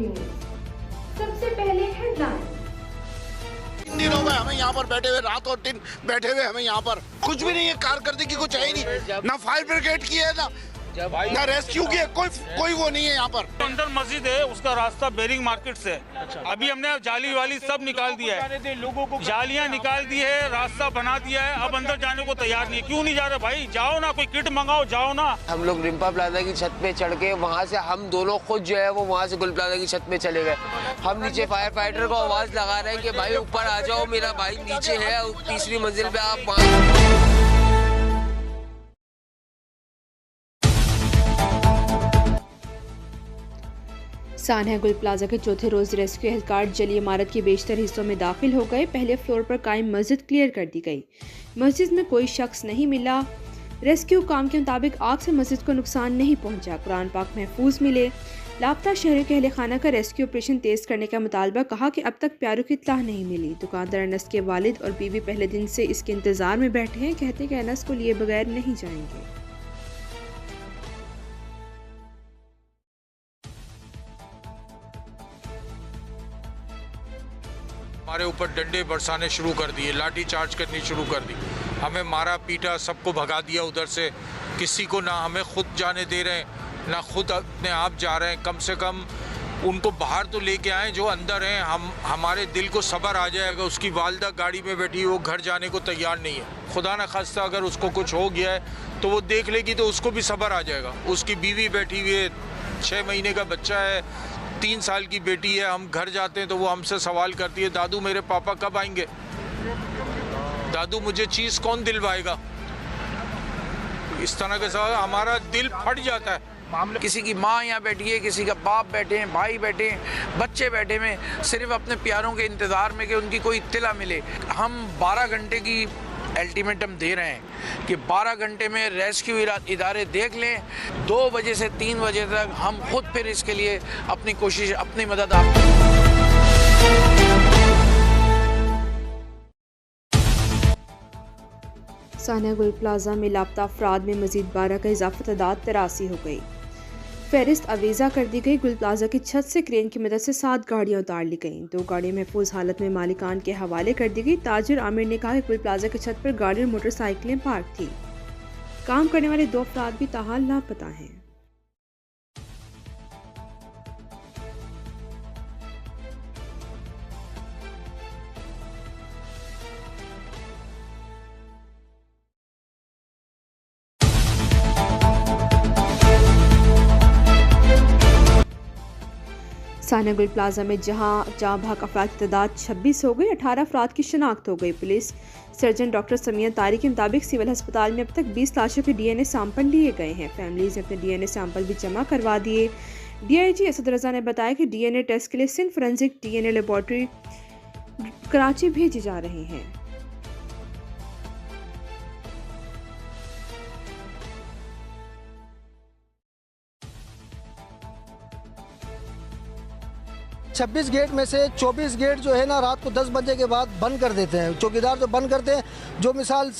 News. सबसे पहले headline. 3 दिन हो गए हमें यहाँ पर बैठे हुए, रात और दिन बैठे हुए। हमें यहाँ पर कुछ भी नहीं है, कारकर्दगी कुछ है ही नहीं। ना फायर ब्रिगेड की है, ना रेस्क्यू की है, कोई वो नहीं है यहाँ पर। अंदर मस्जिद है, उसका रास्ता बेरिंग मार्केट से। अभी हमने जाली वाली सब निकाल दिया है, लोगों को जालियां निकाल दी है, रास्ता बना दिया है। अब अंदर जाने को तैयार नहीं है। क्यों नहीं जा रहे भाई? जाओ ना, कोई किट मंगाओ, जाओ ना। हम लोग रिम्पा प्लाजा की छत पे चढ़ के वहाँ से हम दोनों खुद जो है वो वहाँ से गुल प्लाजा की छत पे चले गए। हम नीचे फायर फाइटर को आवाज लगा रहे हैं कि भाई ऊपर आ जाओ, मेरा भाई नीचे है तीसरी मंजिल पे, आप सान्हा गुल प्लाजा के चौथे रोज रेस्क्यू एहलकार जली इमारत के बेशतर हिस्सों में दाखिल हो गए। पहले फ्लोर पर कायम मस्जिद क्लियर कर दी गई। मस्जिद में कोई शख्स नहीं मिला। रेस्क्यू काम के मुताबिक आग से मस्जिद को नुकसान नहीं पहुंचा। कुरान पाक महफूज मिले। लापता शहरों के अहले खाना का रेस्क्यू ऑपरेशन तेज करने का मुतालबा। कहा कि अब तक प्यारों की इत्तला नहीं मिली। दुकानदार अनस के वालिद और बीवी पहले दिन से इसके इंतजार में बैठे हैं। कहते कि अनस को लिए बगैर नहीं जाएंगे। हमारे ऊपर डंडे बरसाने शुरू कर दिए, लाठी चार्ज करनी शुरू कर दी, हमें मारा पीटा, सबको भगा दिया उधर से। किसी को ना हमें खुद जाने दे रहे हैं, ना खुद अपने आप जा रहे हैं। कम से कम उनको बाहर तो लेके आए जो अंदर हैं। हमारे दिल को सब्र आ जाएगा। उसकी वालदा गाड़ी में बैठी, वो घर जाने को तैयार नहीं है। खुदा न खास्ता अगर उसको कुछ हो गया है तो वो देख लेगी तो उसको भी सब्र आ जाएगा। उसकी बीवी बैठी हुई है, 6 महीने का बच्चा है, 3 साल की बेटी है। हम घर जाते हैं तो वो हमसे सवाल करती है, दादू मेरे पापा कब आएंगे? दादू मुझे चीज़ कौन दिलवाएगा? इस तरह के साथ हमारा दिल फट जाता है। किसी की माँ यहाँ बैठी है, किसी का बाप बैठे हैं, भाई बैठे हैं, बच्चे बैठे हैं, सिर्फ अपने प्यारों के इंतज़ार में कि उनकी कोई इत्तला मिले। हम 12 घंटे की अल्टीमेटम दे रहे हैं कि 12 घंटे में रेस्क्यू इदारे देख लें। 2 बजे से 3 बजे तक हम खुद फिर इसके लिए अपनी कोशिश, अपनी मदद आप। सान्हा गुल प्लाजा में लापता अफराद में मजीद 12 का इजाफा, तादाद 83 हो गई। फहरिस्त अवीज़ा कर दी गई। गुल प्लाजा की छत से क्रेन की मदद से 7 गाड़ियां उतार ली गईं। 2 गाड़ियां महफूज हालत में मालिकान के हवाले कर दी गई। ताजिर आमिर ने कहा कि गुल प्लाजा की छत पर गाड़ी और मोटरसाइकिलें पार्क थी। काम करने वाले 2 अफराद भी ताहाल लापता हैं। सान्हा गुल प्लाजा में जहां भाग अफराद की तादाद 26 हो गई। 18 अफराद की शिनाख्त हो गई। पुलिस सर्जन डॉक्टर समिया तारी के मुताबिक सिविल अस्पताल में अब तक 20 लाशों के DNA सैंपल लिए गए हैं। फैमिलीज ने अपने DNA सैंपल भी जमा करवा दिए। DIG असद रजा ने बताया कि DNA टेस्ट के लिए Sindh forensic DNA laboratory Karachi भेजे जा रहे हैं। छब्बीस गेट में से 24 गेट जो है ना रात को 10 बजे के बाद बंद कर देते हैं। चौकीदार जो बंद करते हैं, जो मिसाल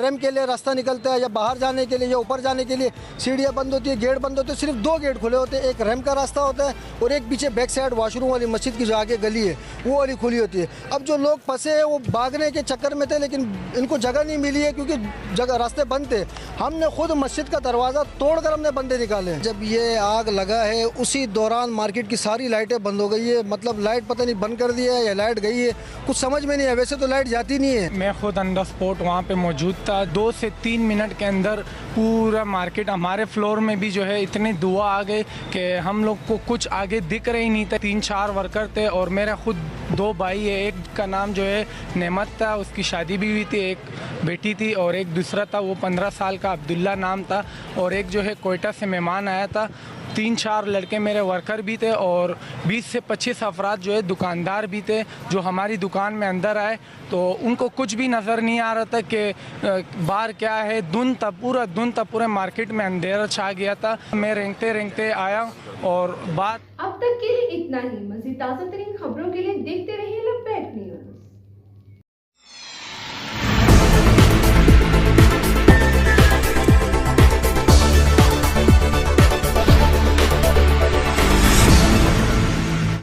रैम के लिए रास्ता निकलता है या बाहर जाने के लिए या ऊपर जाने के लिए सीढ़ियाँ बंद होती है, गेट बंद होते हैं। सिर्फ 2 गेट खुले होते हैं। एक रैम का रास्ता होता है और एक पीछे बैक साइड वॉशरूम वाली मस्जिद की जो आगे गली है वो वाली खुली होती है। अब जो लोग फंसे हैं वो भागने के चक्कर में थे, लेकिन इनको जगह नहीं मिली है क्योंकि जगह रास्ते बंद थे। हमने खुद मस्जिद का दरवाज़ा तोड़कर हमने बंदे निकाले। जब ये आग लगा है उसी दौरान मार्केट की सारी लाइटें बंद हो गई है। मतलब लाइट पता नहीं बंद कर दिया है या लाइट गई है, कुछ समझ में नहीं है। वैसे तो लाइट जाती नहीं है। मैं खुद ऑन द स्पॉट वहाँ पे मौजूद था। 2 से 3 मिनट के अंदर पूरा मार्केट, हमारे फ्लोर में भी जो है इतने धुआं आ गए कि हम लोग को कुछ आगे दिख रही नहीं था। 3-4 वर्कर थे और मेरा खुद 2 भाई है। एक का नाम जो है नेमत था, उसकी शादी भी हुई थी, एक बेटी थी, और एक दूसरा था वो 15 साल का अब्दुल्ला नाम था, और एक जो है कोयटा से मेहमान आया था। 3-4 लड़के मेरे वर्कर भी थे और 20 से 25 अफराद जो है दुकानदार भी थे जो हमारी दुकान में अंदर आए। तो उनको कुछ भी नज़र नहीं आ रहा था कि बाहर क्या है। धुंध था, पूरा मार्केट में अंधेरा छा गया था। मैं रेंगते आया और बात अब तक के लिए इतना ही। मज़ीद ताज़ा तरीन खबरों के लिए देखते रहिए